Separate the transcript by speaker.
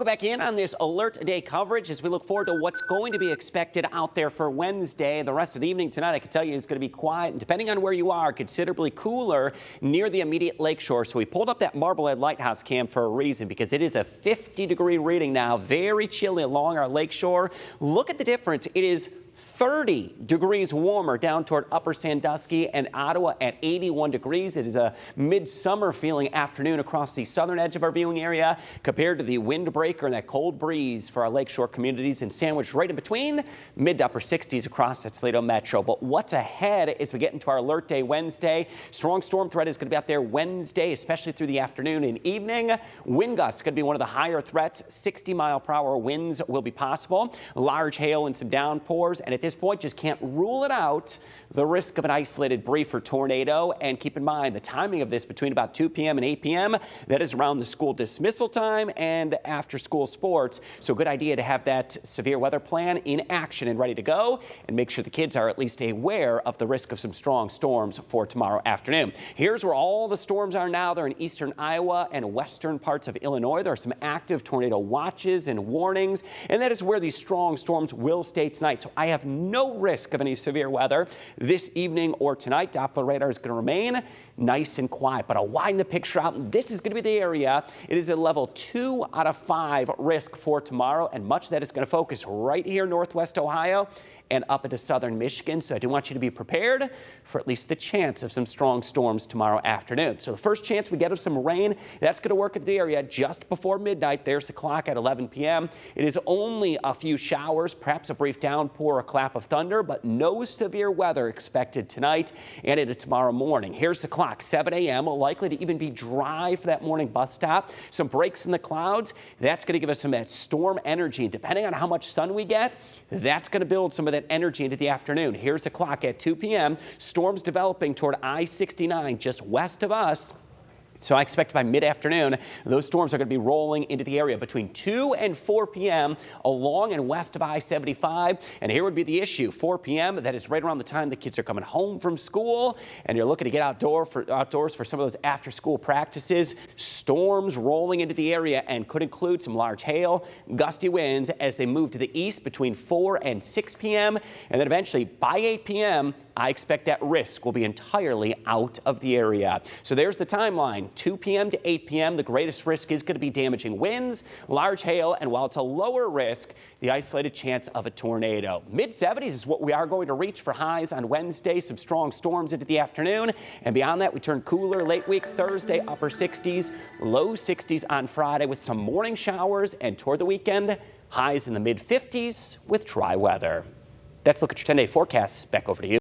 Speaker 1: Go back in on this alert day coverage as we look forward to what's going to be expected out there for Wednesday. The rest of the evening tonight, I can tell you, is going to be quiet, and depending on where you are, considerably cooler near the immediate lakeshore. So we pulled up that Marblehead Lighthouse cam for a reason, because it is a 50-degree reading now, very chilly along our lakeshore. Look at the difference. It is 30 degrees warmer down toward Upper Sandusky and Ottawa at 81 degrees. It is a midsummer feeling afternoon across the southern edge of our viewing area compared to the windbreaker and that cold breeze for our lakeshore communities, and sandwiched right in between mid to upper 60s across that Toledo metro. But what's ahead as we get into our alert day Wednesday? Strong storm threat is going to be out there Wednesday, especially through the afternoon and evening. Wind gusts going to be one of the higher threats. 60-mile-per-hour winds will be possible. Large hail and some downpours. And at this point, just can't rule it out, the risk of an isolated brief or tornado. And keep in mind the timing of this between about 2 p.m. and 8 p.m. That is around the school dismissal time and after school sports. So good idea to have that severe weather plan in action and ready to go, and make sure the kids are at least aware of the risk of some strong storms for tomorrow afternoon. Here's where all the storms are now. They're in eastern Iowa and western parts of Illinois. There are some active tornado watches and warnings, and that is where these strong storms will stay tonight. So I have no risk of any severe weather this evening or tonight. Doppler radar is going to remain nice and quiet, but I'll widen the picture out. This is going to be the area. It is a level 2 out of 5 risk for tomorrow, and much of that is going to focus right here northwest Ohio and up into southern Michigan. So I do want you to be prepared for at least the chance of some strong storms tomorrow afternoon. So the first chance we get of some rain, that's going to work into the area just before midnight. There's the clock at 11 p.m. It is only a few showers, perhaps a brief downpour or a clap of thunder, but no severe weather expected tonight and into tomorrow morning. Here's the clock, 7 a.m. Likely to even be dry for that morning bus stop. Some breaks in the clouds. That's going to give us some of that storm energy. Depending on how much sun we get, that's going to build some of that energy into the afternoon. Here's the clock at 2 p.m. Storms developing toward I-69 just west of us. So I expect by mid-afternoon, those storms are going to be rolling into the area between 2 and 4 p.m. along and west of I-75. And here would be the issue. 4 p.m., that is right around the time the kids are coming home from school, and you're looking to get outdoors for some of those after-school practices. Storms rolling into the area and could include some large hail, gusty winds as they move to the east between 4 and 6 p.m. And then eventually by 8 p.m., I expect that risk will be entirely out of the area. So there's the timeline. 2 p.m. to 8 p.m. The greatest risk is going to be damaging winds, large hail, and while it's a lower risk, the isolated chance of a tornado. Mid-70s is what we are going to reach for highs on Wednesday. Some strong storms into the afternoon, and beyond that, we turn cooler late week Thursday, upper 60s, low 60s on Friday with some morning showers, and toward the weekend, highs in the mid-50s with dry weather. That's a look at your 10-day forecasts. Back over to you.